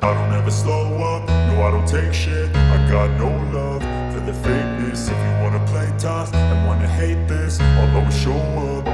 I don't ever slow up, no I don't take shit. I got no love for the fakeness. If you wanna play tough and wanna hate this, I'll always show up.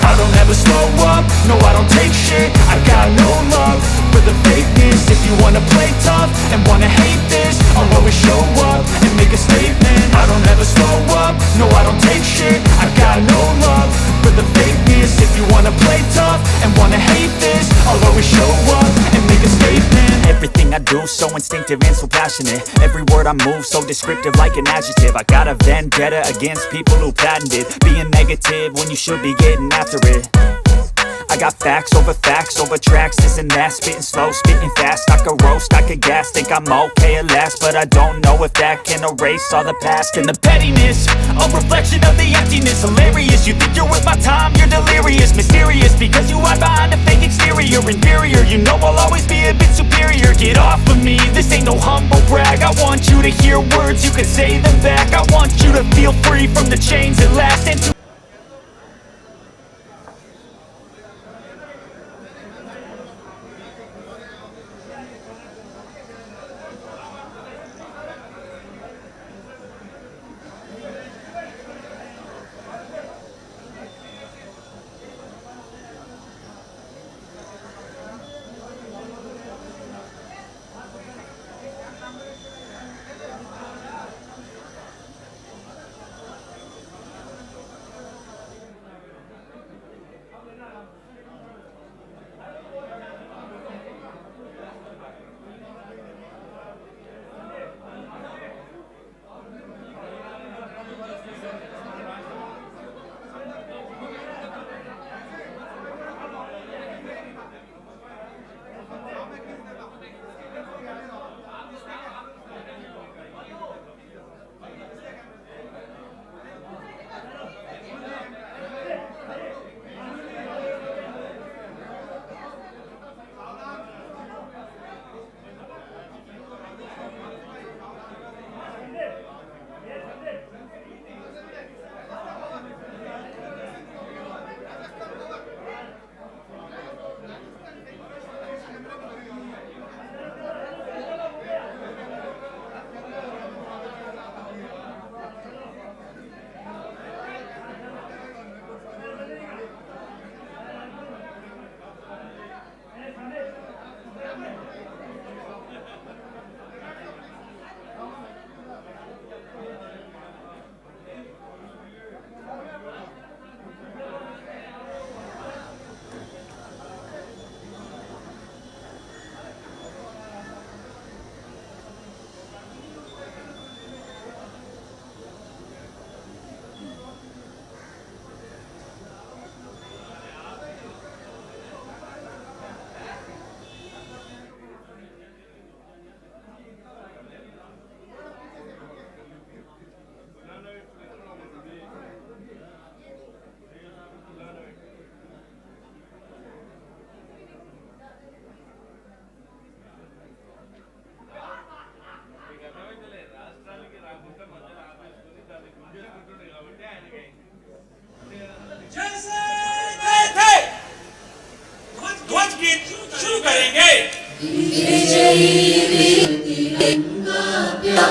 I don't ever slow up, no I don't take shit. I got no love for the fakeness. If you wanna play tough and wanna hate this, I'll always show up and make a statement. I don't ever slow up, no I don't take shit. I got no love for the fakeness. If you wanna play tough and wanna hate this, I'll always show up and make a statement. Everything I do so instinctive and so passionate. Every word I move so descriptive like an adjective. I got a vendetta against people who patented being negative when you should be getting after it. I got facts over tracks, this and that. Spitting slow, spitting fast. I could roast, I could gas. Think I'm okay at last, but I don't know if that can erase all the past. And the pettiness, a reflection of the emptiness. Hilarious, you think you're worth my time, you're delirious. Mysterious, because you hide behind a fake exterior. Inferior, you know I'll always be a bit superior. Get off of me, this ain't no humble brag. I want you to hear words, you can say them back. I want you to feel free from the chains that last. And to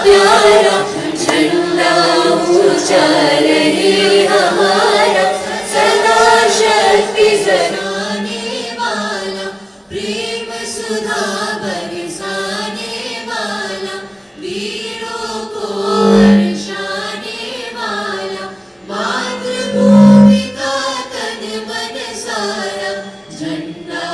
प्यारा झंडा ऊंचा रहे हमारा, सदा शक्ति जगाने वाला, प्रेम सुधा बरसाने वाला, वीरों को हर्षाने वाला, मातृभूमि का तन मन सारा, झंडा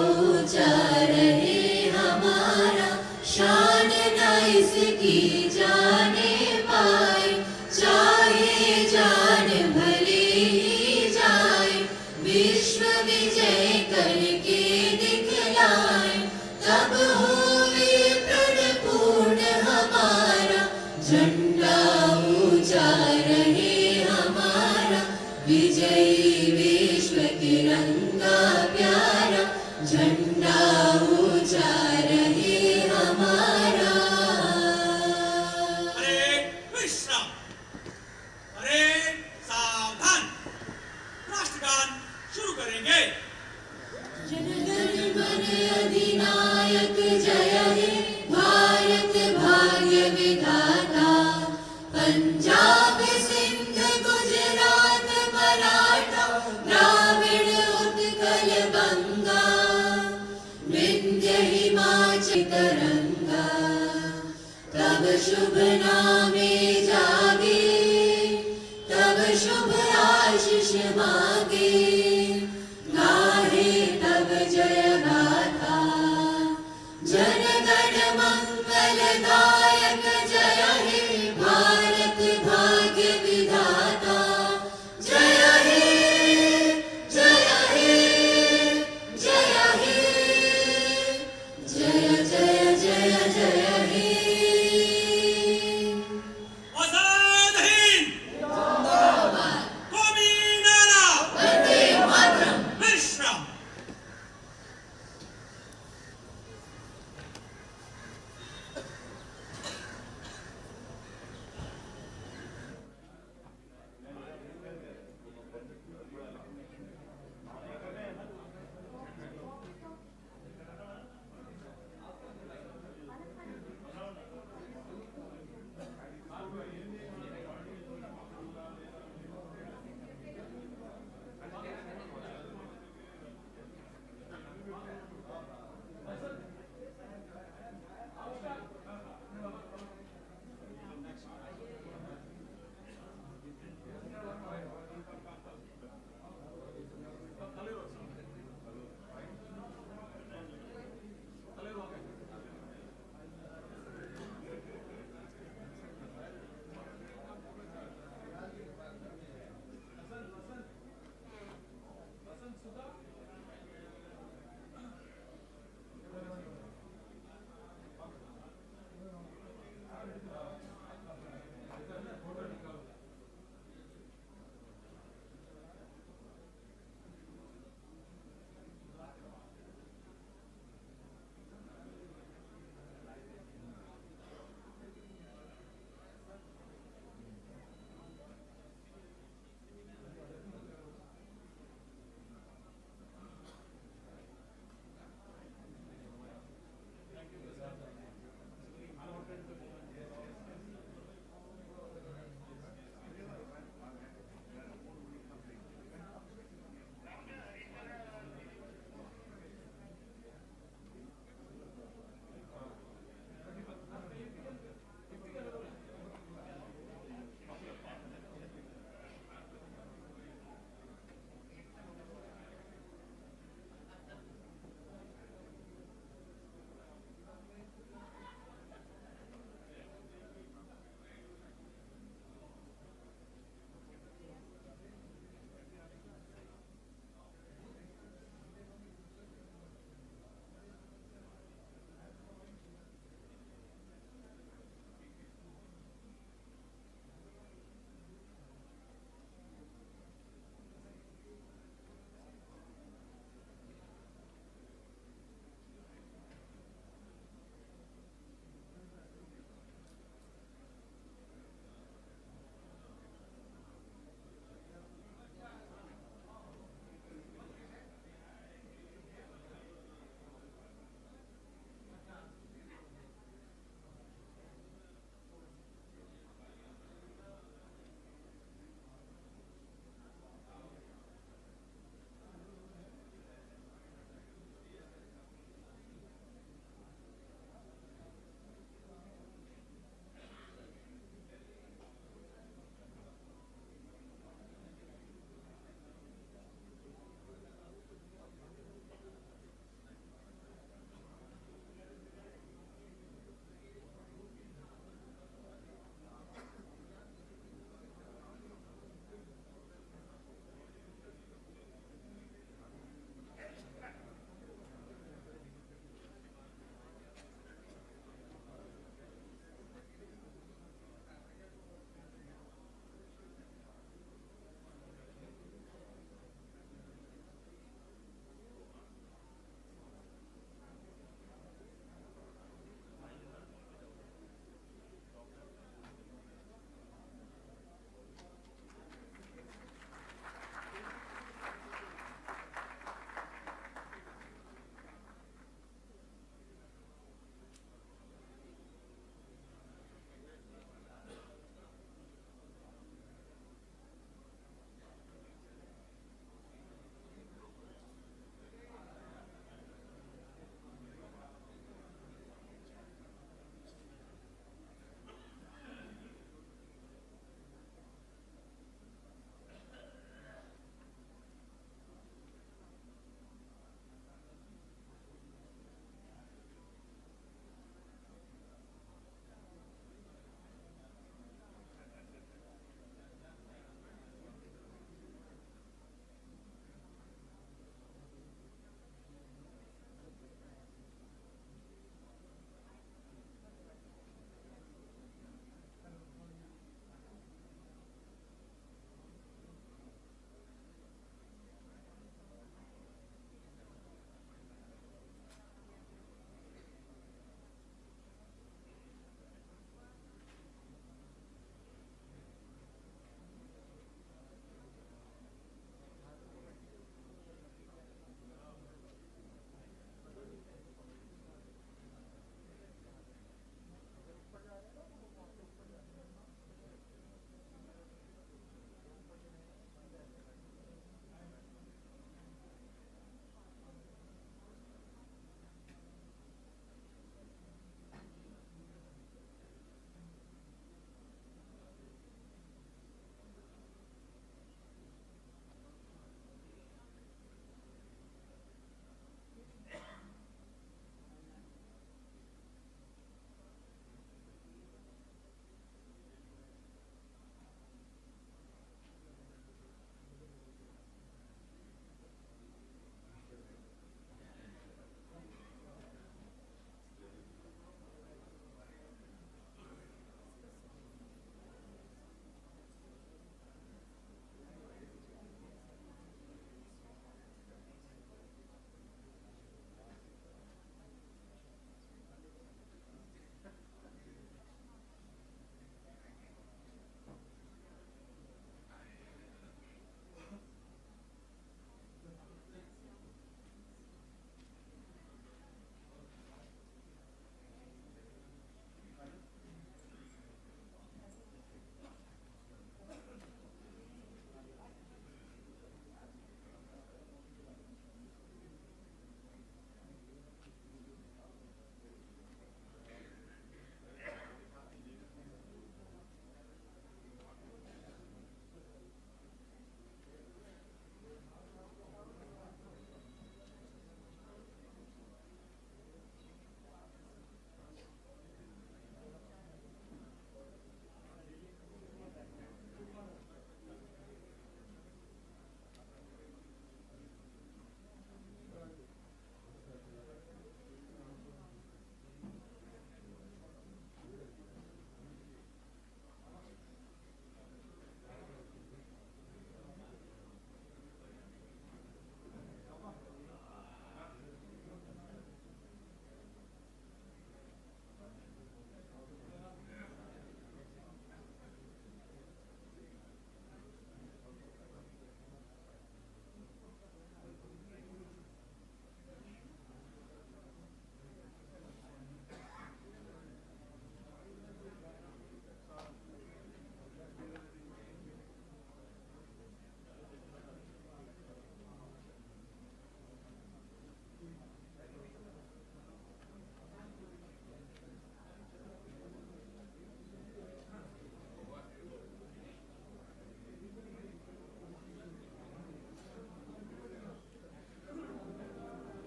ऊंचा रहे हमारा, शान न इसकी जाने पाए, चाहे जान भले ही जाए, विश्व विजय करके दिखलाए, तब होवे प्रणपूर्ण हमारा, झंडा ऊंचा रहे हमारा, विजयी विश्व तिरंगा प्यारा, झंडा ऊंचा रहे हमारा। अरे विश्राम, अरे सावधान, राष्ट्रगान शुरू करेंगे। अधिनायक जय हे भारत भाग्य विधाता पंजाब सिंध गुजरात मराठा द्राविड़ उत्कल बंगा विंध्य हिमाचल तरंगा तब शुभ नामे जागे तब शुभ आशीष मागे गाहे तब जय गाथा जन गण मंगल दायक जय हे भारत भाग्य विधाता जय हे जय हे जय हे जय जय जय जय हे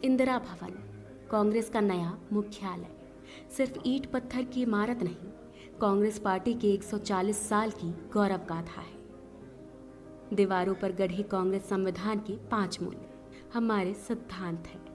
इंदिरा भवन, कांग्रेस का नया मुख्यालय। सिर्फ ईंट पत्थर की इमारत नहीं, कांग्रेस पार्टी के 140 साल की गौरव गाथा है। दीवारों पर गढ़े कांग्रेस संविधान के 5 मूल्य हमारे सिद्धांत हैं।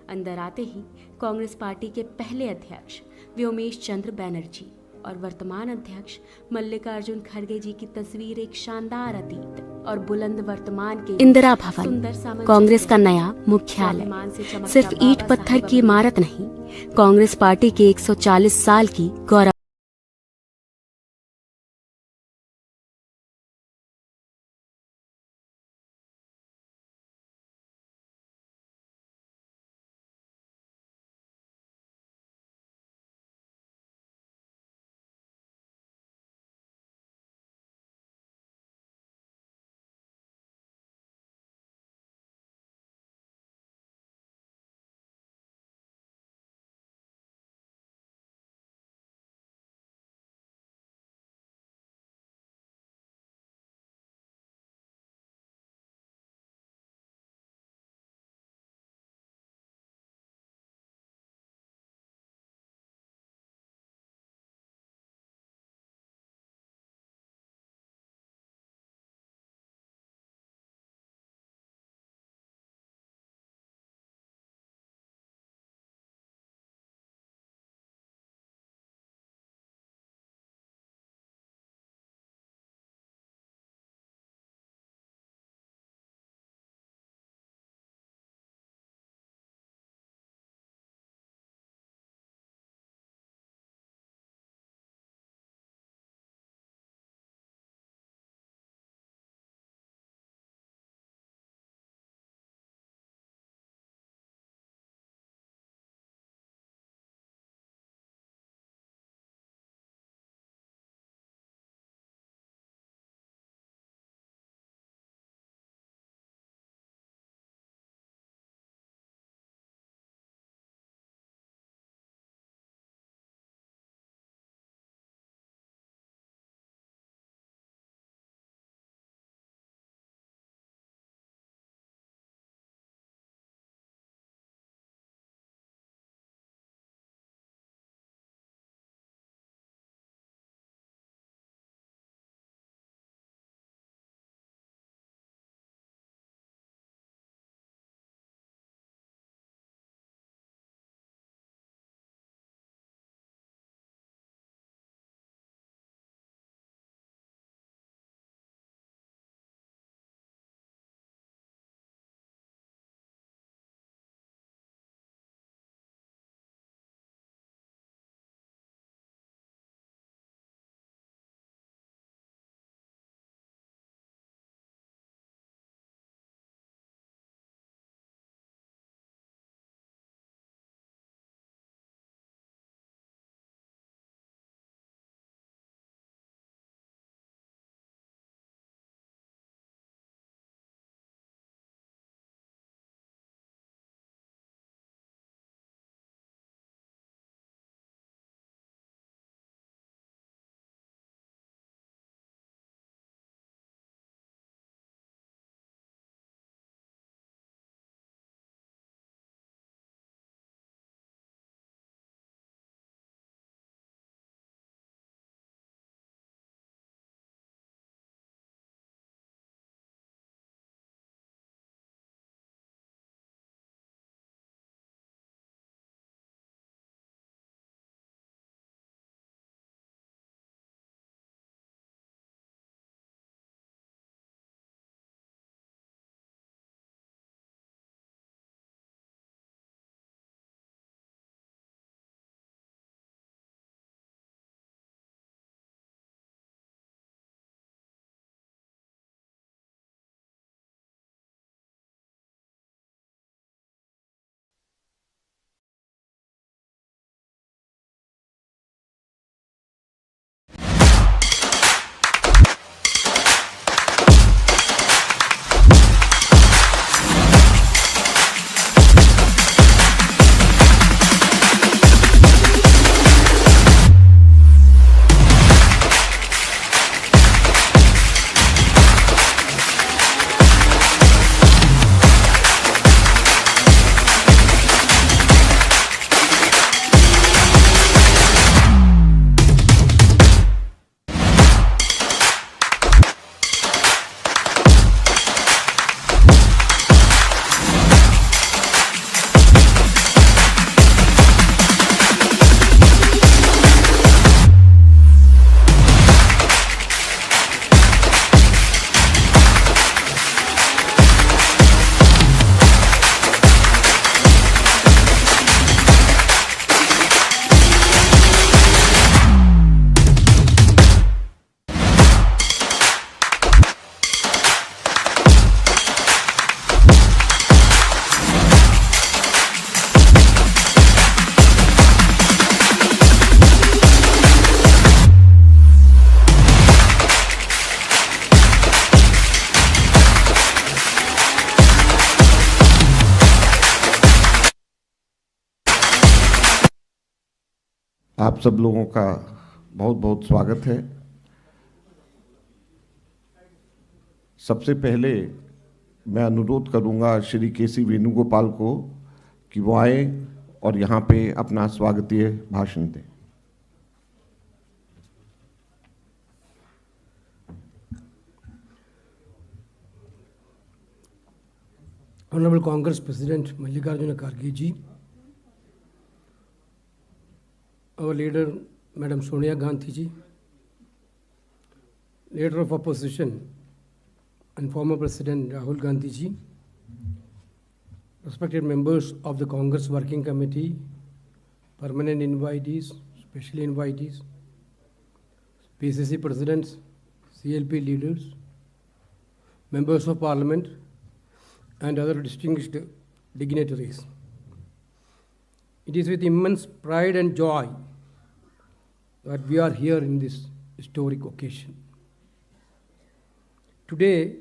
अंदर आते ही कांग्रेस पार्टी के पहले अध्यक्ष व्योमेश चंद्र बैनर्जी और वर्तमान अध्यक्ष मल्लिकार्जुन खड़गे जी की तस्वीर एक शानदार अतीत और बुलंद वर्तमान के इंदिरा भवन, कांग्रेस का नया मुख्यालय। सिर्फ ईंट पत्थर की इमारत नहीं, कांग्रेस पार्टी के 140 साल की गौरव आप सब लोगों का बहुत बहुत स्वागत है। सबसे पहले मैं अनुरोध करूंगा श्री केसी वेणुगोपाल को कि वो आए और यहाँ पे अपना स्वागतीय भाषण दें। Honorable Congress President Mallikarjun Kharge ji, our leader Madam Sonia Gandhi ji, leader of opposition and former President Rahul Gandhi ji, respected members of the Congress Working Committee, permanent invitees, special invitees, PCC presidents, CLP leaders, members of Parliament, and other distinguished dignitaries. It is with immense pride and joy that we are here in this historic occasion. Today,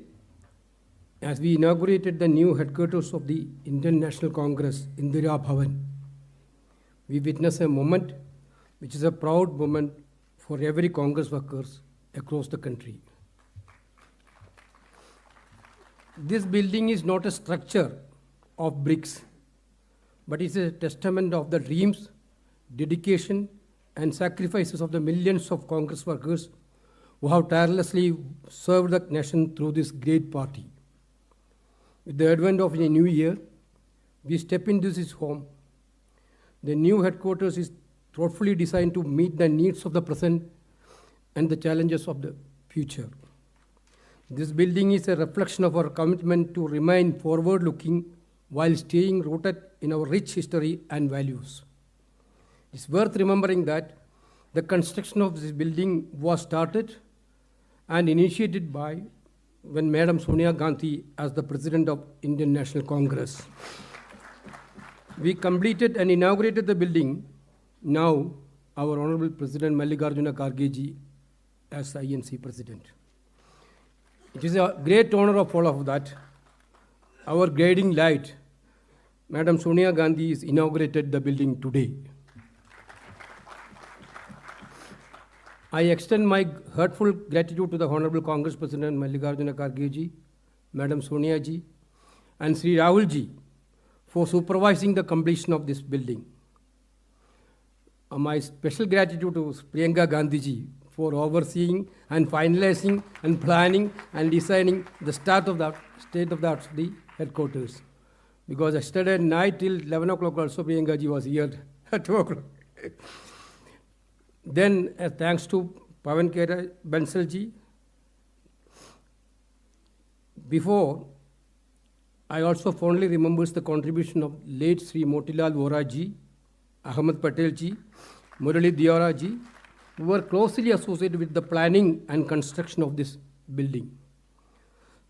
as we inaugurated the new headquarters of the Indian National Congress, Indira Bhavan, we witness a moment which is a proud moment for every Congress workers across the country. This building is not a structure of bricks, but it's a testament of the dreams, dedication, and sacrifices of the millions of Congress workers who have tirelessly served the nation through this great party. With the advent of a new year, we step into this home. The new headquarters is thoughtfully designed to meet the needs of the present and the challenges of the future. This building is a reflection of our commitment to remain forward-looking while staying rooted in our rich history and values. It's worth remembering that the construction of this building was started and initiated by when Madam Sonia Gandhi as the President of Indian National Congress. We completed and inaugurated the building. Now, our Honorable President Mallikarjun Kharge ji as INC President. It is a great honor of all of that. Our guiding light, Madam Sonia Gandhi, has inaugurated the building today. I extend my heartful gratitude to the Honorable Congress President Mallikarjun Kharge ji, Madam Sonia ji, and Sri Rahul ji for supervising the completion of this building. My special gratitude to Priyanka Gandhi ji for overseeing and finalizing and planning and designing the state of the headquarters. Because yesterday night till 11 o'clock also Priyanka ji was here at 2 o'clock. Then thanks to Pawan Kera Bansal ji. Before, I also fondly remembers the contribution of late Sri Motilal Vora ji, Ahmed Patel ji, Murali Diora ji, who were closely associated with the planning and construction of this building.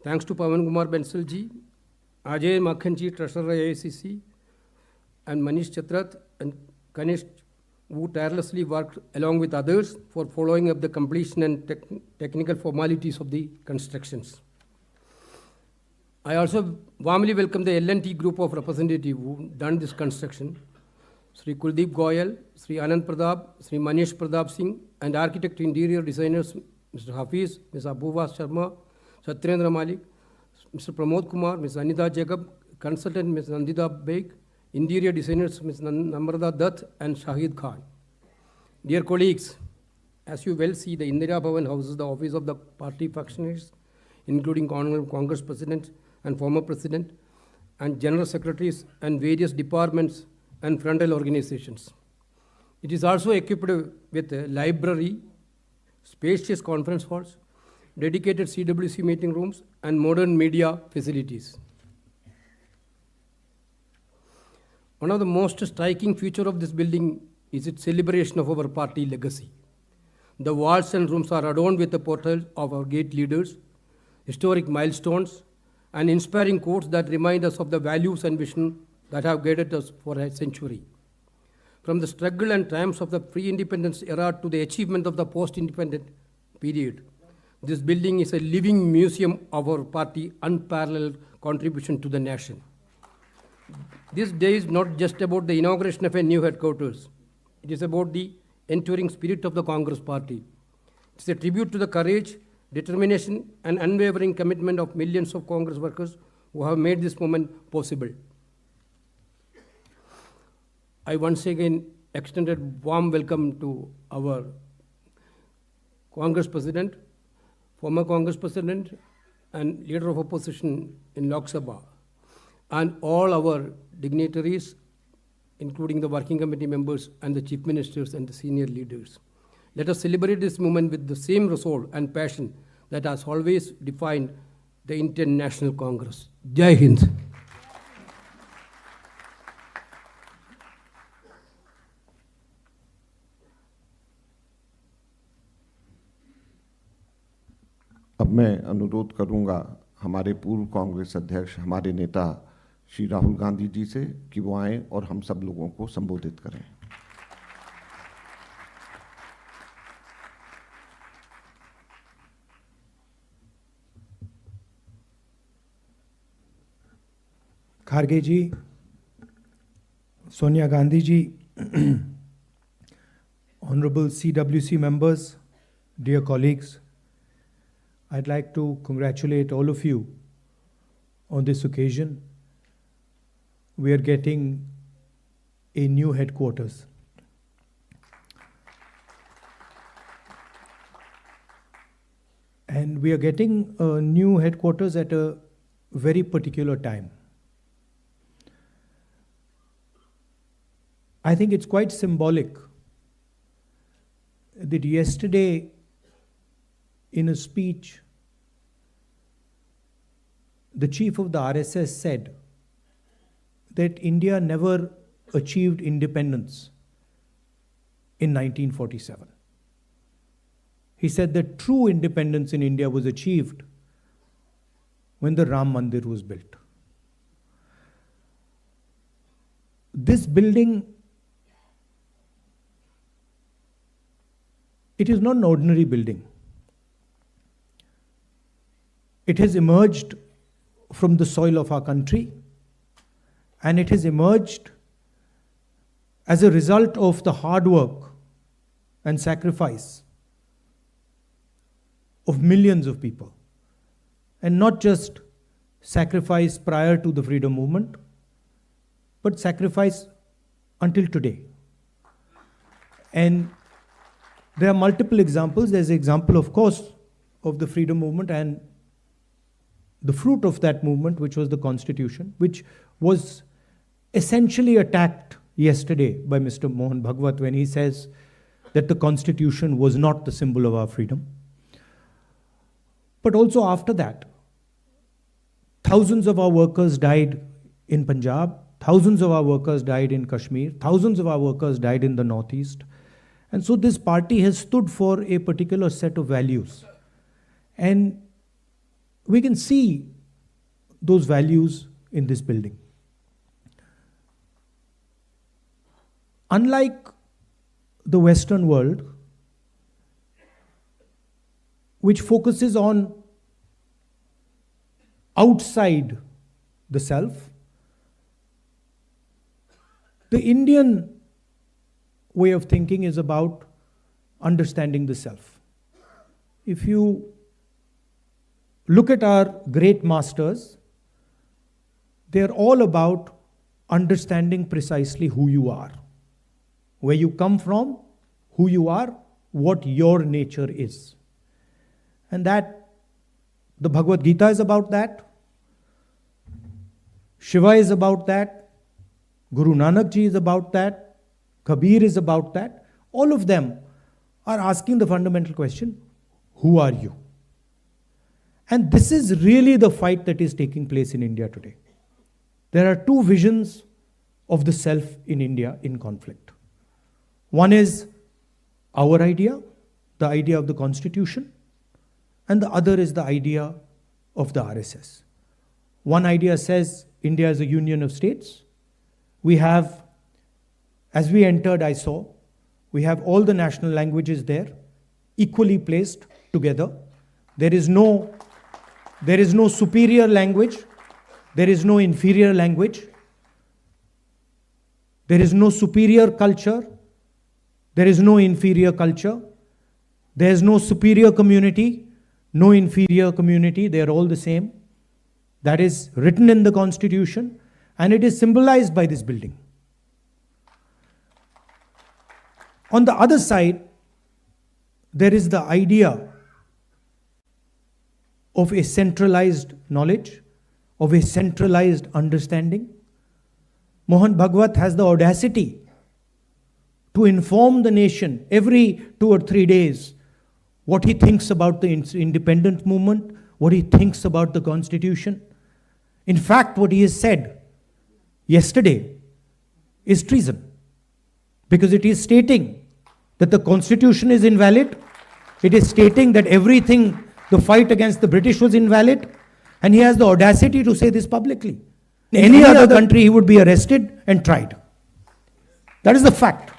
Thanks to Pawan Kumar Bansal ji, Ajay Makhan ji, Treasurer AICC, and Manish Chatrat and Kanish, who tirelessly worked along with others for following up the completion and technical formalities of the constructions. I also warmly welcome the L&T group of representatives who done this construction. Sri Kuldeep Goyal, Sri Anand Pradap, Sri Manish Pradap Singh, and architect interior designers Mr. Hafiz, Ms. Abuva Sharma, Satyendra Malik, Mr. Pramod Kumar, Ms. Anita Jacob, consultant Ms. Nandita Beg, interior designers Ms. Namrata Dutt and Shahid Khan. Dear colleagues, as you well see, the Indira Bhavan houses the office of the party functionaries, including Congress President and former President, and General Secretaries and various departments and frontal organizations. It is also equipped with a library, spacious conference halls, dedicated CWC meeting rooms, and modern media facilities. One of the most striking features of this building is its celebration of our party legacy. The walls and rooms are adorned with the portraits of our great leaders, historic milestones, and inspiring quotes that remind us of the values and vision that have guided us for a century. From the struggle and triumphs of the pre-independence era to the achievement of the post-independent period, this building is a living museum of our party's unparalleled contribution to the nation. This day is not just about the inauguration of a new headquarters. It is about the enduring spirit of the Congress Party. It's a tribute to the courage, determination, and unwavering commitment of millions of Congress workers who have made this moment possible. I once again extended warm welcome to our Congress President, former Congress President, and Leader of Opposition in Lok Sabha, and all our dignitaries, including the Working Committee members and the Chief Ministers and the senior leaders. Let us celebrate this moment with the same resolve and passion that has always defined the Indian National Congress. Jai Hind. अब मैं अनुरोध करूंगा हमारे पूर्व कांग्रेस अध्यक्ष, हमारे नेता श्री राहुल गांधी जी से कि वो आएं और हम सब लोगों को संबोधित करें। Kharge ji, Sonia Gandhi ji, Honorable CWC members, dear colleagues, I'd like to congratulate all of you on this occasion. We are getting a new headquarters. And we are getting a new headquarters at a very particular time. I think it's quite symbolic that yesterday, in a speech, the chief of the RSS said that India never achieved independence in 1947. He said that true independence in India was achieved when the Ram Mandir was built. This building, it is not an ordinary building. It has emerged from the soil of our country, and it has emerged as a result of the hard work and sacrifice of millions of people, and not just sacrifice prior to the freedom movement, but sacrifice until today. And there are multiple examples. There's an example, of course, of the freedom movement and the fruit of that movement, which was the Constitution, which was essentially attacked yesterday by Mr. Mohan Bhagwat when he says that the Constitution was not the symbol of our freedom. But also after that, thousands of our workers died in Punjab, thousands of our workers died in Kashmir, thousands of our workers died in the Northeast. And so this party has stood for a particular set of values. And we can see those values in this building. Unlike the Western world, which focuses on outside the self, the Indian way of thinking is about understanding the self. If you look at our great masters, they're all about understanding precisely who you are, where you come from, who you are, what your nature is. And that, the Bhagavad Gita is about that, Shiva is about that, Guru Nanak Ji is about that, Kabir is about that. All of them are asking the fundamental question, who are you? And this is really the fight that is taking place in India today. There are two visions of the self in India in conflict. One is our idea, the idea of the Constitution, and the other is the idea of the RSS. One idea says India is a union of states. We have, as we entered, I saw, we have all the national languages there, equally placed together. There is no superior language. There is no inferior language. There is no superior culture. There is no inferior culture. There is no superior community, no inferior community. They are all the same. That is written in the Constitution, and it is symbolized by this building. On the other side, there is the idea of a centralized knowledge, of a centralized understanding. Mohan Bhagwat has the audacity to inform the nation every 2 or 3 days what he thinks about the independence movement, what he thinks about the Constitution. In fact, what he has said yesterday is treason, because it is stating that the Constitution is invalid. It is stating that everything, the fight against the British was invalid, and he has the audacity to say this publicly. In any other country, he would be arrested and tried. That is the fact,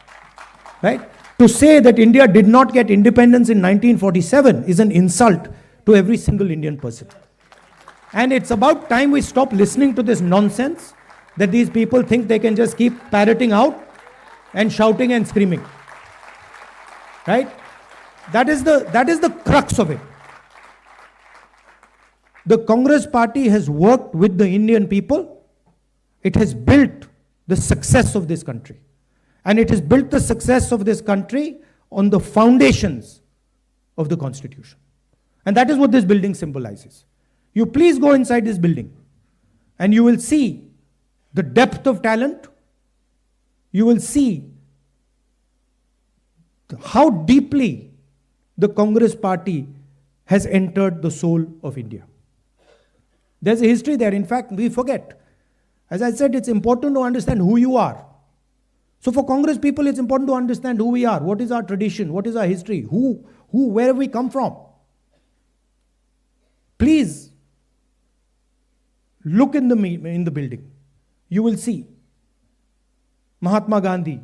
right? To say that India did not get independence in 1947 is an insult to every single Indian person. And it's about time we stop listening to this nonsense that these people think they can just keep parroting out and shouting and screaming. Right? That is the crux of it. The Congress party has worked with the Indian people. It has built the success of this country. And it has built the success of this country on the foundations of the Constitution. And that is what this building symbolizes. You please go inside this building and you will see the depth of talent. You will see how deeply the Congress party has entered the soul of India. There's a history there. In fact, we forget. As I said, it's important to understand who you are. So for Congress people, it's important to understand who we are. What is our tradition? What is our history? Where have we come from? Please look in the building. You will see Mahatma Gandhi,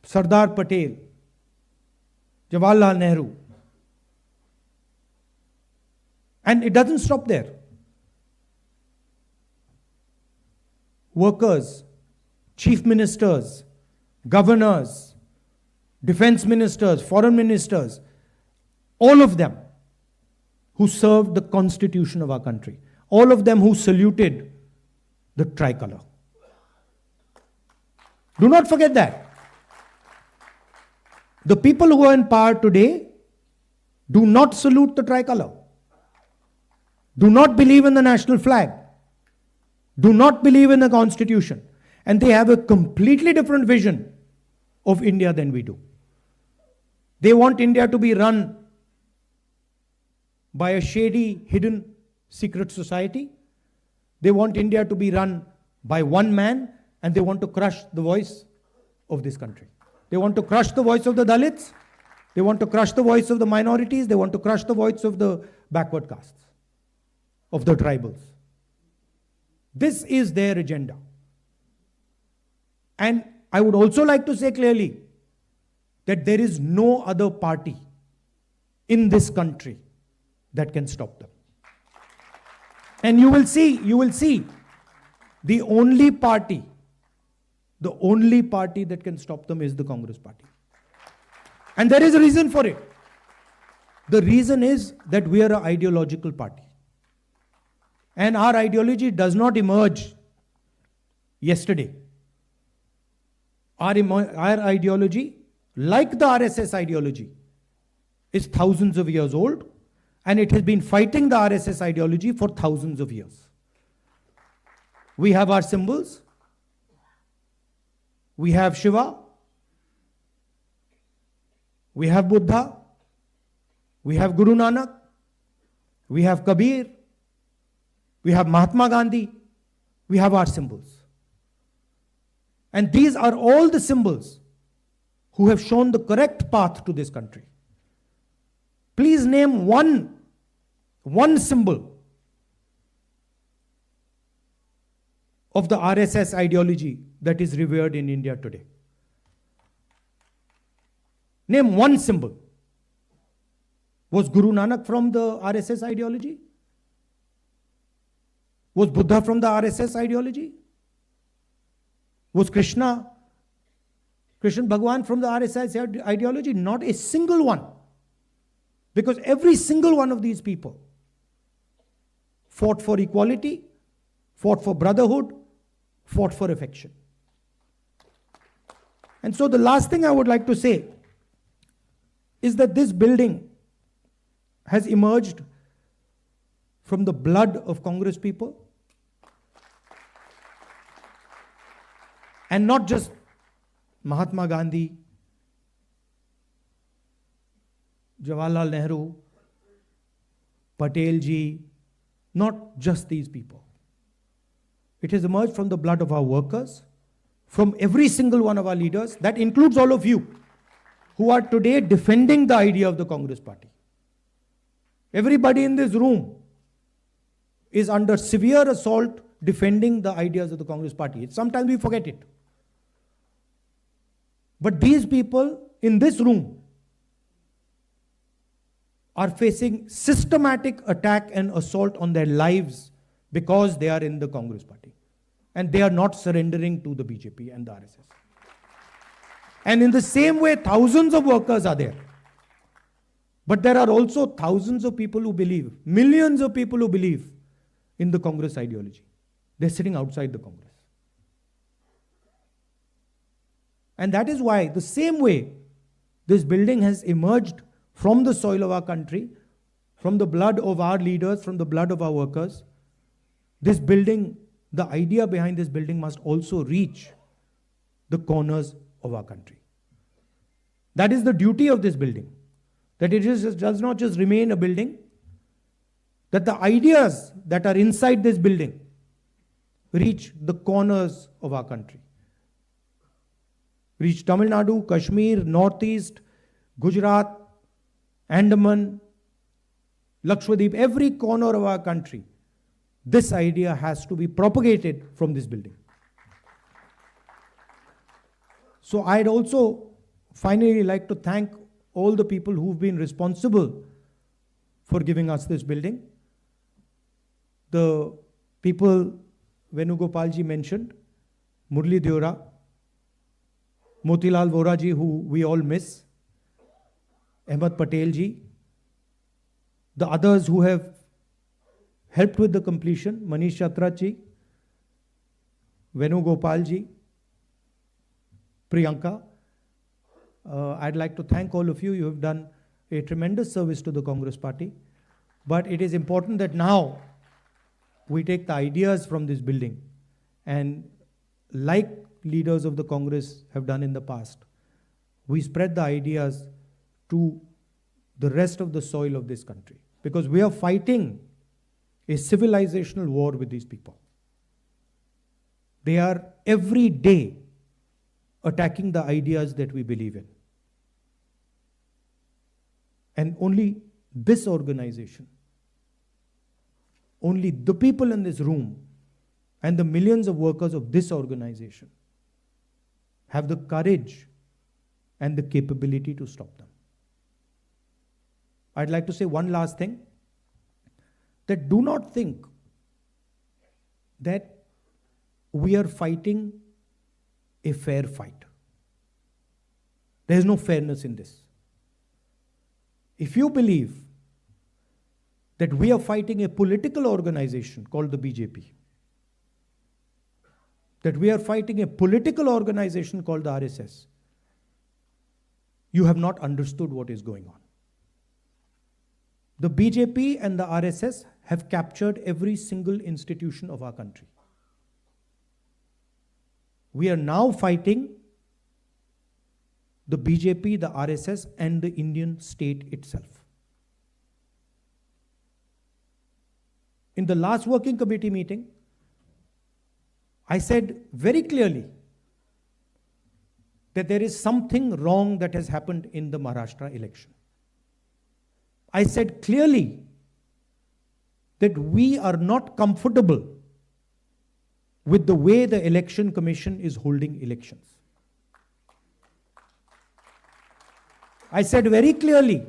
Sardar Patel, Jawaharlal Nehru. And it doesn't stop there. Workers, chief ministers, governors, defense ministers, foreign ministers, all of them who served the constitution of our country, all of them who saluted the tricolor. Do not forget that. The people who are in power today do not salute the tricolor, do not believe in the national flag, do not believe in the constitution. And they have a completely different vision of India than we do. They want India to be run by a shady, hidden, secret society. They want India to be run by one man, and they want to crush the voice of this country. They want to crush the voice of the Dalits. They want to crush the voice of the minorities. They want to crush the voice of the backward castes, of the tribals. This is their agenda. And I would also like to say clearly that there is no other party in this country that can stop them. And you will see, the only party that can stop them is the Congress party. And there is a reason for it. The reason is that we are an ideological party. And our ideology does not emerge yesterday. Our ideology, like the RSS ideology, is thousands of years old, and it has been fighting the RSS ideology for thousands of years. We have our symbols. We have Shiva. We have Buddha. We have Guru Nanak. We have Kabir. We have Mahatma Gandhi. We have our symbols. And these are all the symbols who have shown the correct path to this country. Please name one symbol of the RSS ideology that is revered in India today. Name one symbol. Was Guru Nanak from the RSS ideology? Was Buddha from the RSS ideology? Was Krishna Krishna Bhagwan from the RSS ideology? Not a single one. Because every single one of these people fought for equality, fought for brotherhood, fought for affection. And so the last thing I would like to say is that this building has emerged from the blood of Congress people, and not just Mahatma Gandhi, Jawaharlal Nehru, Patel ji, not just these people. It has emerged from the blood of our workers, from every single one of our leaders. That includes all of you who are today defending the idea of the Congress Party. Everybody in this room is under severe assault defending the ideas of the Congress Party. Sometimes we forget it. But these people in this room are facing systematic attack and assault on their lives because they are in the Congress Party. And they are not surrendering to the BJP and the RSS. And in the same way, thousands of workers are there. But there are also thousands of people who believe, millions of people who believe in the Congress ideology. They're sitting outside the Congress. And that is why, the same way, this building has emerged from the soil of our country, from the blood of our leaders, from the blood of our workers. This building, the idea behind this building must also reach the corners of our country. That is the duty of this building. That it does not just remain a building, that the ideas that are inside this building reach the corners of our country. Reach Tamil Nadu, Kashmir, Northeast, Gujarat, Andaman, Lakshadweep, every corner of our country. This idea has to be propagated from this building. So I'd also finally like to thank all the people who've been responsible for giving us this building. The people Venugopalji mentioned, Murli Deora, Motilal Vora ji, who we all miss, Ahmed Patel ji, the others who have helped with the completion, Manish Chhatrat ji, Venugopal ji, Priyanka. I'd like to thank all of you. You have done a tremendous service to the Congress Party. But it is important that now we take the ideas from this building and, like leaders of the Congress have done in the past, we spread the ideas to the rest of the soil of this country. Because we are fighting a civilizational war with these people. They are every day attacking the ideas that we believe in. And only this organization, only the people in this room and the millions of workers of this organization have the courage and the capability to stop them. I'd like to say one last thing, that do not think that we are fighting a fair fight. There is no fairness in this. If you believe that we are fighting a political organization called the BJP, that we are fighting a political organization called the RSS, you have not understood what is going on. The BJP and the RSS have captured every single institution of our country. We are now fighting the BJP, the RSS, and the Indian state itself. In the last working committee meeting, I said very clearly that there is something wrong that has happened in the Maharashtra election. I said clearly that we are not comfortable with the way the Election Commission is holding elections. I said very clearly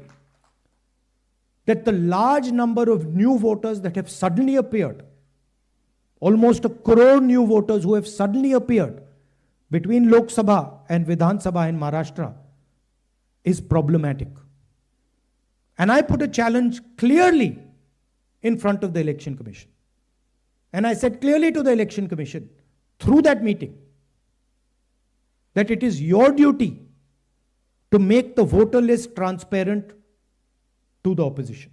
that the large number of new voters that have suddenly appeared, almost 1 crore new voters who have suddenly appeared, between Lok Sabha and Vidhan Sabha in Maharashtra is problematic. And I put a challenge clearly in front of the Election Commission. And I said clearly to the Election Commission through that meeting that it is your duty to make the voter list transparent to the opposition.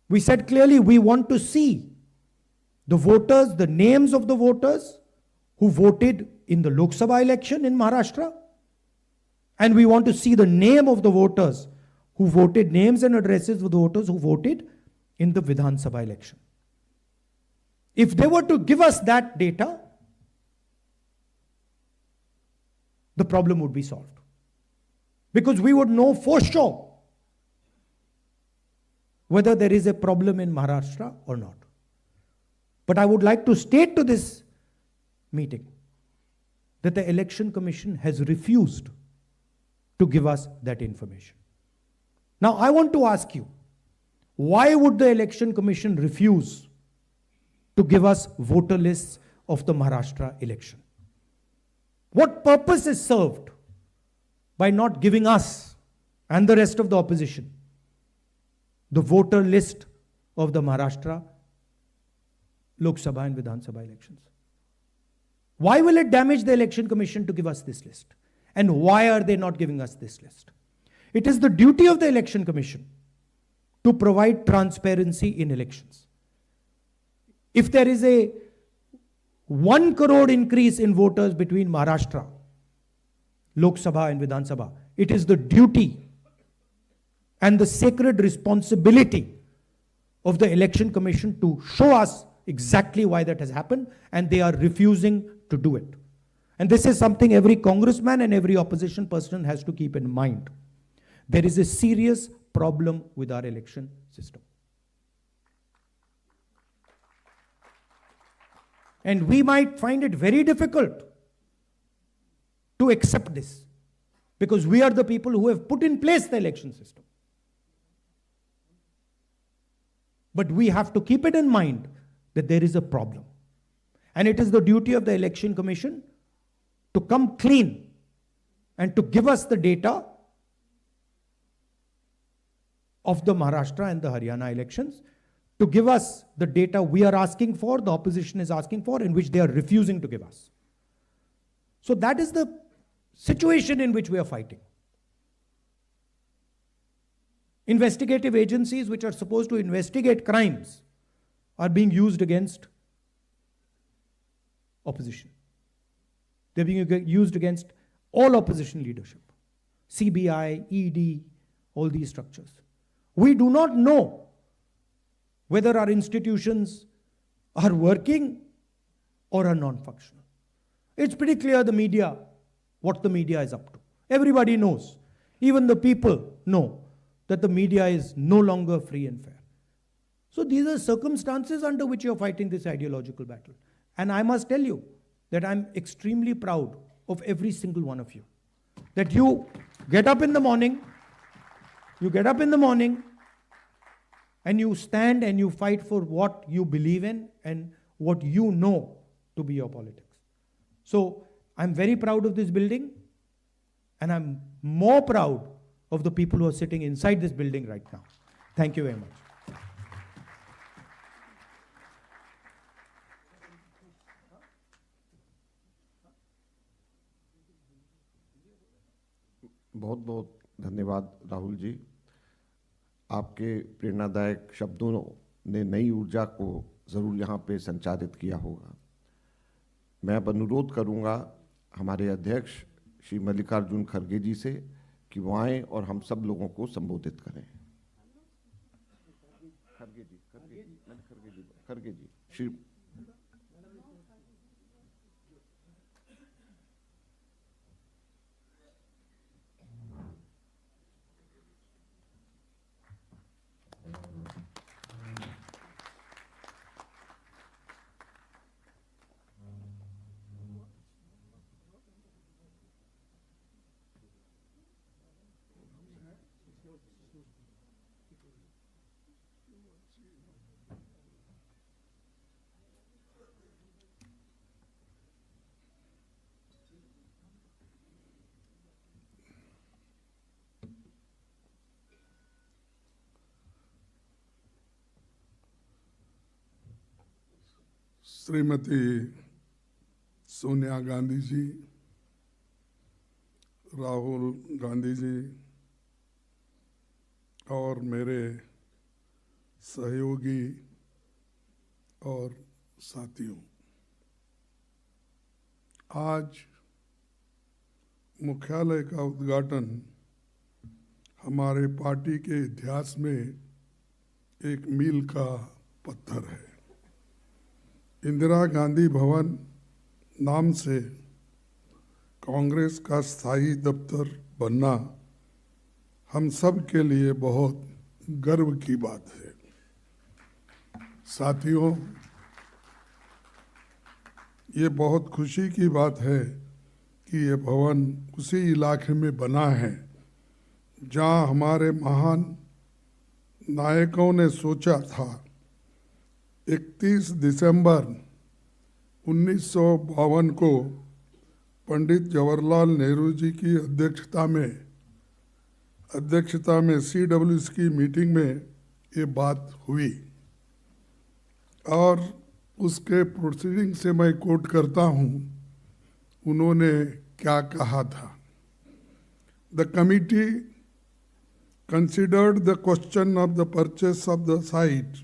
We said clearly we want to see the voters, the names of the voters who voted in the Lok Sabha election in Maharashtra, and we want to see the name of the voters who voted, names and addresses of the voters who voted in the Vidhan Sabha election. If they were to give us that data, the problem would be solved. Because we would know for sure whether there is a problem in Maharashtra or not. But I would like to state to this meeting that the Election Commission has refused to give us that information. Now, I want to ask you, why would the Election Commission refuse to give us voter lists of the Maharashtra election? What purpose is served by not giving us and the rest of the opposition the voter list of the Maharashtra Lok Sabha and Vidhan Sabha elections? Why will it damage the Election Commission to give us this list? And why are they not giving us this list? It is the duty of the Election Commission to provide transparency in elections. If there is a 1 crore increase in voters between Maharashtra, Lok Sabha and Vidhan Sabha, it is the duty and the sacred responsibility of the Election Commission to show us exactly why that has happened, and they are refusing to do it. And this is something every congressman and every opposition person has to keep in mind. There is a serious problem with our election system. And we might find it very difficult to accept this, because we are the people who have put in place the election system. But we have to keep it in mind that there is a problem. And it is the duty of the Election Commission to come clean and to give us the data of the Maharashtra and the Haryana elections, to give us the data we are asking for, the opposition is asking for, and which they are refusing to give us. So that is the situation in which we are fighting. Investigative agencies which are supposed to investigate crimes are being used against opposition. They're being used against all opposition leadership. CBI, ED, all these structures. We do not know whether our institutions are working or are non-functional. It's pretty clear the media, what the media is up to. Everybody knows. Even the people know that the media is no longer free and fair. So these are circumstances under which you're fighting this ideological battle. And I must tell you that I'm extremely proud of every single one of you. That you get up in the morning, and you stand and you fight for what you believe in and what you know to be your politics. So I'm very proud of this building, and I'm more proud of the people who are sitting inside this building right now. Thank you very much. बहुत बहुत धन्यवाद राहुल जी। आपके प्रेरणादायक शब्दों ने नई ऊर्जा को ज़रूर यहाँ पे संचारित किया होगा। मैं अब अनुरोध करूँगा हमारे अध्यक्ष श्री मल्लिकार्जुन खड़गे जी से कि वो आएँ और हम सब लोगों को संबोधित करें। खड़गे जी श्री श्रीमती सोनिया गांधी जी, राहुल गांधी जी और मेरे सहयोगी और साथियों, आज मुख्यालय का उद्घाटन हमारे पार्टी के इतिहास में एक मील का पत्थर है। इंदिरा गांधी भवन नाम से कांग्रेस का स्थायी दफ्तर बनना हम सब के लिए बहुत गर्व की बात है। साथियों, ये बहुत खुशी की बात है कि ये भवन उसी इलाके में बना है जहां हमारे महान नायकों ने सोचा था 31 दिसंबर 1952 को पंडित जवाहरलाल नेहरू जी की अध्यक्षता में CWC की मीटिंग में ये बात हुई और उसके प्रोसीडिंग से मैं कोट करता हूँ। उन्होंने क्या कहा था? The committee considered the question of the purchase of the site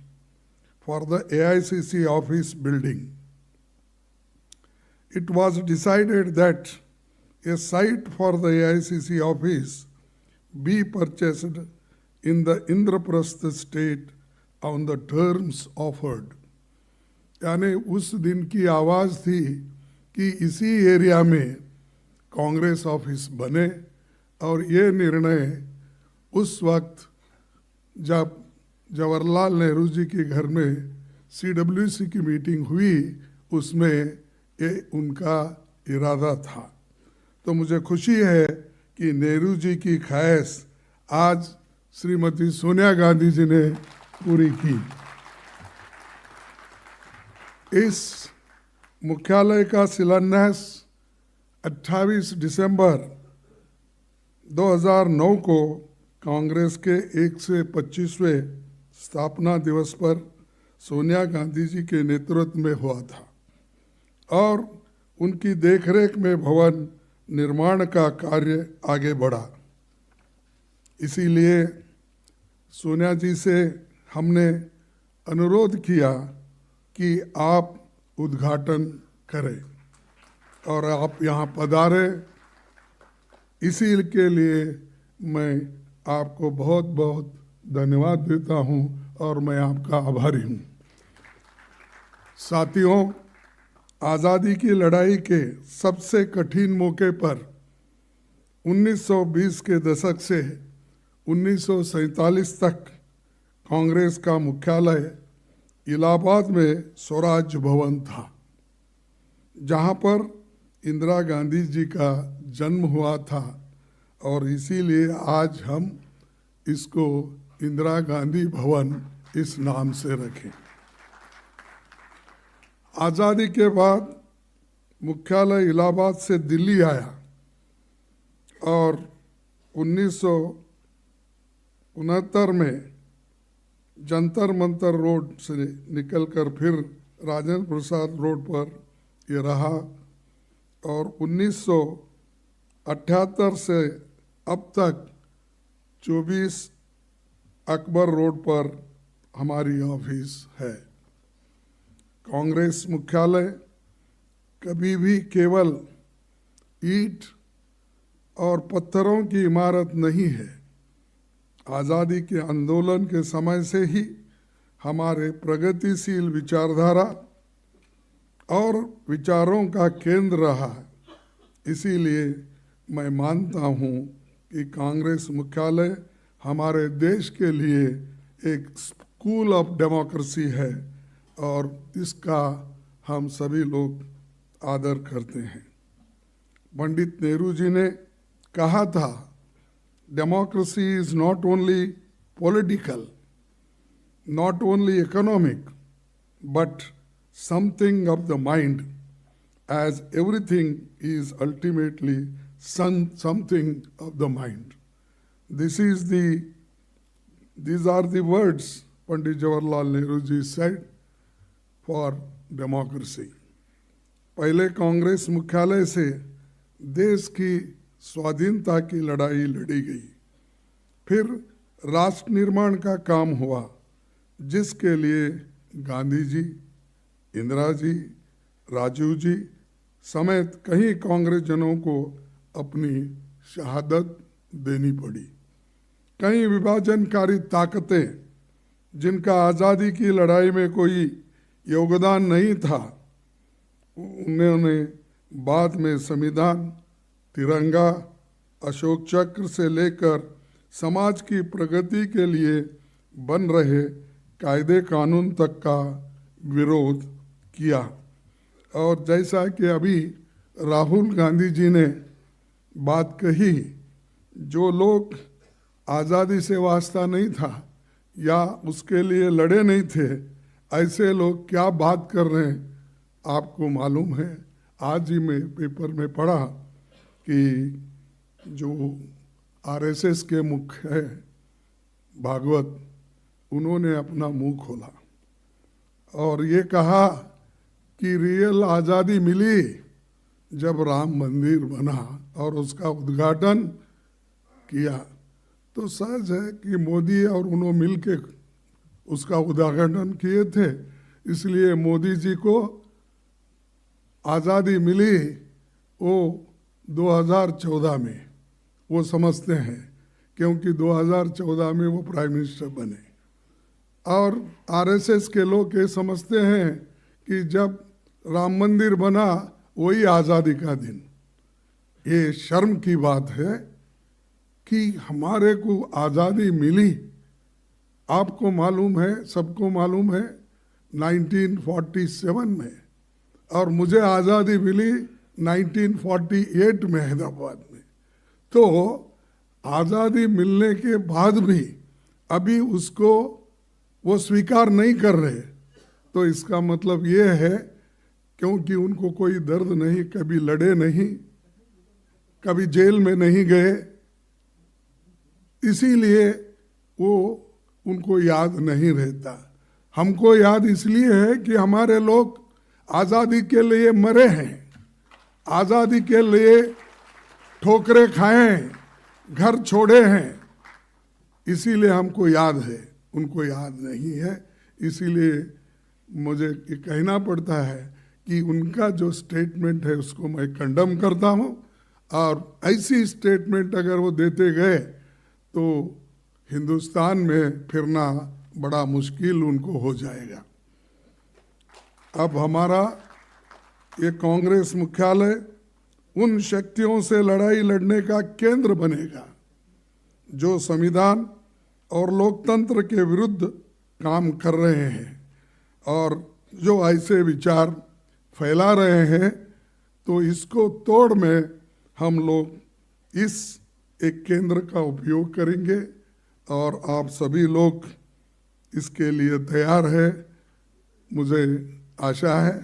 for the AICC office building. It was decided that a site for the AICC office be purchased in the Indraprastha state on the terms offered. यानी उस दिन की आवाज़ थी कि इसी area में Congress office बने और ये निर्णय उस वक्त जब जवाहरलाल नेहरू जी के घर में CWC की मीटिंग हुई, उसमें ये उनका इरादा था। तो मुझे खुशी है कि नेहरू जी की ख्वाहिश आज श्रीमती सोनिया गांधी जी ने पूरी की। इस मुख्यालय का शिलान्यास 28 दिसंबर 2009 को कांग्रेस के 125वें स्थापना दिवस पर सोनिया गांधी जी के नेतृत्व में हुआ था और उनकी देखरेख में भवन निर्माण का कार्य आगे बढ़ा। इसीलिए सोनिया जी से हमने अनुरोध किया कि आप उद्घाटन करें और आप यहाँ पधारें। इसी के लिए मैं आपको बहुत बहुत धन्यवाद देता हूँ और मैं आपका आभारी हूँ। साथियों, आज़ादी की लड़ाई के सबसे कठिन मौके पर 1920 के दशक से 1947 तक कांग्रेस का मुख्यालय इलाहाबाद में स्वराज भवन था, जहाँ पर इंदिरा गांधी जी का जन्म हुआ था और इसीलिए आज हम इसको इंदिरा गांधी भवन इस नाम से रखें। आज़ादी के बाद मुख्यालय इलाहाबाद से दिल्ली आया और 1969 में जंतर मंतर रोड से निकलकर फिर राजेंद्र प्रसाद रोड पर ये रहा और 1978 से अब तक 24 अकबर रोड पर हमारी ऑफिस है। कांग्रेस मुख्यालय कभी भी केवल ईंट और पत्थरों की इमारत नहीं है। आज़ादी के आंदोलन के समय से ही हमारे प्रगतिशील विचारधारा और विचारों का केंद्र रहा है। इसीलिए मैं मानता हूँ कि कांग्रेस मुख्यालय हमारे देश के लिए एक स्कूल ऑफ डेमोक्रेसी है और इसका हम सभी लोग आदर करते हैं। पंडित नेहरू जी ने कहा था, democracy is not only political, not only economic, but something of the mind, as everything is ultimately something of the mind. These are the words Pandit Jawaharlal Nehru ji said for democracy. पहले कांग्रेस मुख्यालय से देश की स्वाधीनता की लड़ाई लड़ी गई, फिर राष्ट्र निर्माण का काम हुआ, जिसके लिए गांधी जी, इंदिरा जी, राजीव जी समेत कई कांग्रेस जनों को अपनी शहादत देनी पड़ी। कई विभाजनकारी ताकतें जिनका आज़ादी की लड़ाई में कोई योगदान नहीं था, उन्होंने बाद में संविधान, तिरंगा, अशोक चक्र से लेकर समाज की प्रगति के लिए बन रहे कायदे कानून तक का विरोध किया। और जैसा कि अभी राहुल गांधी जी ने बात कही, जो लोग आज़ादी से वास्ता नहीं था या उसके लिए लड़े नहीं थे, ऐसे लोग क्या बात कर रहे हैं आपको मालूम है। आज ही मैं पेपर में पढ़ा कि जो आरएसएस के मुख्य है भागवत, उन्होंने अपना मुंह खोला और ये कहा कि रियल आज़ादी मिली जब राम मंदिर बना और उसका उद्घाटन किया। तो सहज है कि मोदी और उन्होंने मिल के उसका उद्घाटन किए थे, इसलिए मोदी जी को आज़ादी मिली वो 2014 में, वो समझते हैं, क्योंकि 2014 में वो प्राइम मिनिस्टर बने। और आरएसएस के लोग ये समझते हैं कि जब राम मंदिर बना वही आज़ादी का दिन। ये शर्म की बात है कि हमारे को आज़ादी मिली, आपको मालूम है, सबको मालूम है, 1947 में, और मुझे आज़ादी मिली 1948 में हैदराबाद में। तो आज़ादी मिलने के बाद भी अभी उसको वो स्वीकार नहीं कर रहे, तो इसका मतलब ये है क्योंकि उनको कोई दर्द नहीं, कभी लड़े नहीं, कभी जेल में नहीं गए, इसीलिए वो उनको याद नहीं रहता। हमको याद इसलिए है कि हमारे लोग आज़ादी के लिए मरे हैं, आज़ादी के लिए ठोकरें खाए हैं, घर छोड़े हैं, इसीलिए हमको याद है, उनको याद नहीं है। इसीलिए मुझे ये कहना पड़ता है कि उनका जो स्टेटमेंट है उसको मैं कंडम करता हूँ, और ऐसी स्टेटमेंट अगर वो देते गए तो हिंदुस्तान में फिरना बड़ा मुश्किल उनको हो जाएगा। अब हमारा ये कांग्रेस मुख्यालय उन शक्तियों से लड़ाई लड़ने का केंद्र बनेगा जो संविधान और लोकतंत्र के विरुद्ध काम कर रहे हैं और जो ऐसे विचार फैला रहे हैं। तो इसको तोड़ में हम लोग इस एक केंद्र का उपयोग करेंगे और आप सभी लोग इसके लिए तैयार है, मुझे आशा है।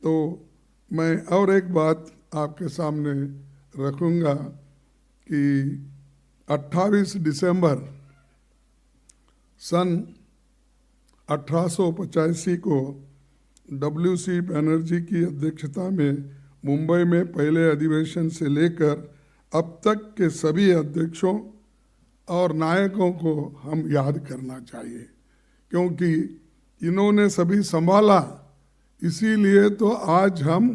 तो मैं और एक बात आपके सामने रखूंगा कि 28 दिसंबर सन 1885 को WC बनर्जी की अध्यक्षता में मुंबई में पहले अधिवेशन से लेकर अब तक के सभी अध्यक्षों और नायकों को हम याद करना चाहिए, क्योंकि इन्होंने सभी संभाला। इसीलिए तो आज हम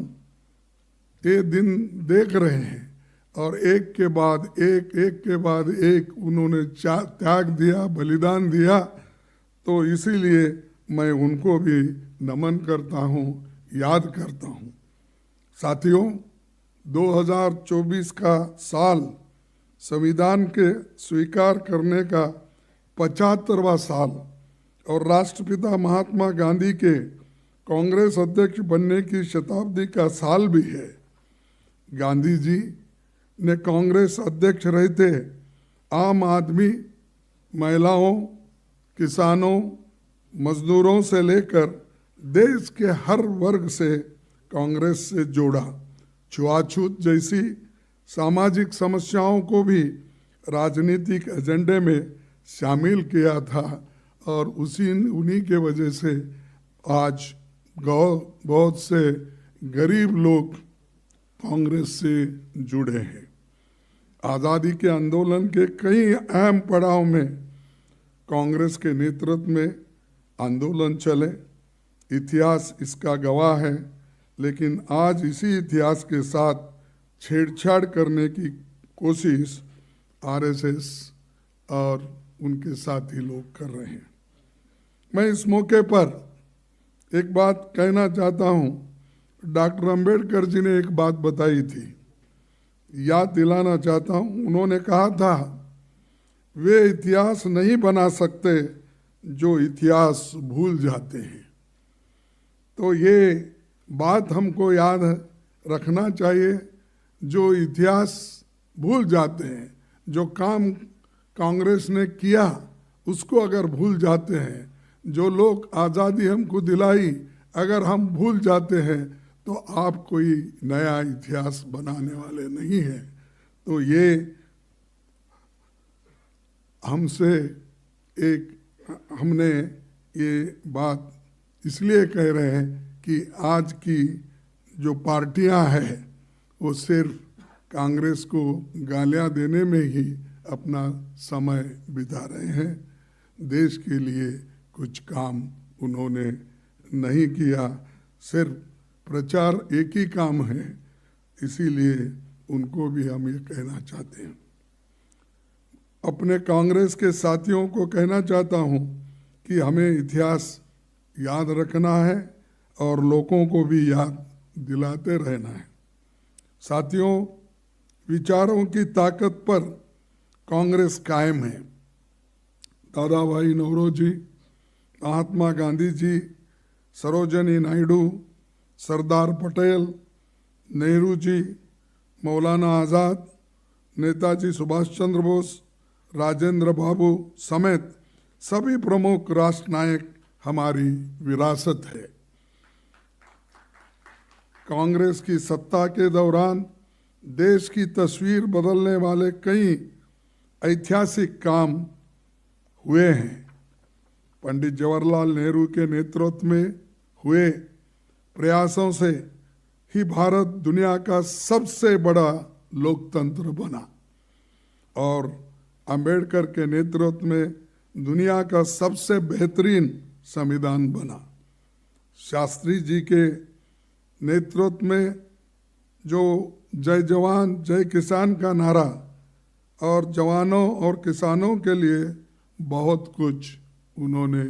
ये दिन देख रहे हैं और एक के बाद एक, एक के बाद एक उन्होंने त्याग दिया, बलिदान दिया। तो इसीलिए मैं उनको भी नमन करता हूँ, याद करता हूँ। साथियों, 2024 का साल संविधान के स्वीकार करने का 75वां साल और राष्ट्रपिता महात्मा गांधी के कांग्रेस अध्यक्ष बनने की शताब्दी का साल भी है। गांधी जी ने कांग्रेस अध्यक्ष रहते आम आदमी, महिलाओं, किसानों, मजदूरों से लेकर देश के हर वर्ग से कांग्रेस से जोड़ा। छुआछूत जैसी सामाजिक समस्याओं को भी राजनीतिक एजेंडे में शामिल किया था और उन्हीं के वजह से आज बहुत से गरीब लोग कांग्रेस से जुड़े हैं। आज़ादी के आंदोलन के कई अहम पड़ाव में कांग्रेस के नेतृत्व में आंदोलन चले, इतिहास इसका गवाह है। लेकिन आज इसी इतिहास के साथ छेड़छाड़ करने की कोशिश आरएसएस और उनके साथी लोग कर रहे हैं। मैं इस मौके पर एक बात कहना चाहता हूँ। डॉक्टर अंबेडकर जी ने एक बात बताई थी, याद दिलाना चाहता हूँ। उन्होंने कहा था, वे इतिहास नहीं बना सकते जो इतिहास भूल जाते हैं। तो ये बात हमको याद रखना चाहिए। जो इतिहास भूल जाते हैं, जो काम कांग्रेस ने किया उसको अगर भूल जाते हैं, जो लोग आज़ादी हमको दिलाई अगर हम भूल जाते हैं, तो आप कोई नया इतिहास बनाने वाले नहीं हैं। तो ये हमने ये बात इसलिए कह रहे हैं कि आज की जो पार्टियां हैं वो सिर्फ कांग्रेस को गालियां देने में ही अपना समय बिता रहे हैं। देश के लिए कुछ काम उन्होंने नहीं किया, सिर्फ प्रचार एक ही काम है। इसीलिए उनको भी हम ये कहना चाहते हैं। अपने कांग्रेस के साथियों को कहना चाहता हूँ कि हमें इतिहास याद रखना है और लोगों को भी याद दिलाते रहना है। साथियों, विचारों की ताकत पर कांग्रेस कायम है। दादा भाई नौरोजी, महात्मा गांधी जी, सरोजिनी नायडू, सरदार पटेल, नेहरू जी, मौलाना आज़ाद, नेताजी सुभाष चंद्र बोस, राजेंद्र बाबू समेत सभी प्रमुख राष्ट्र नायक हमारी विरासत है। कांग्रेस की सत्ता के दौरान देश की तस्वीर बदलने वाले कई ऐतिहासिक काम हुए हैं। पंडित जवाहरलाल नेहरू के नेतृत्व में हुए प्रयासों से ही भारत दुनिया का सबसे बड़ा लोकतंत्र बना और अंबेडकर के नेतृत्व में दुनिया का सबसे बेहतरीन संविधान बना। शास्त्री जी के नेतृत्व में जो जय जवान जय किसान का नारा और जवानों और किसानों के लिए बहुत कुछ उन्होंने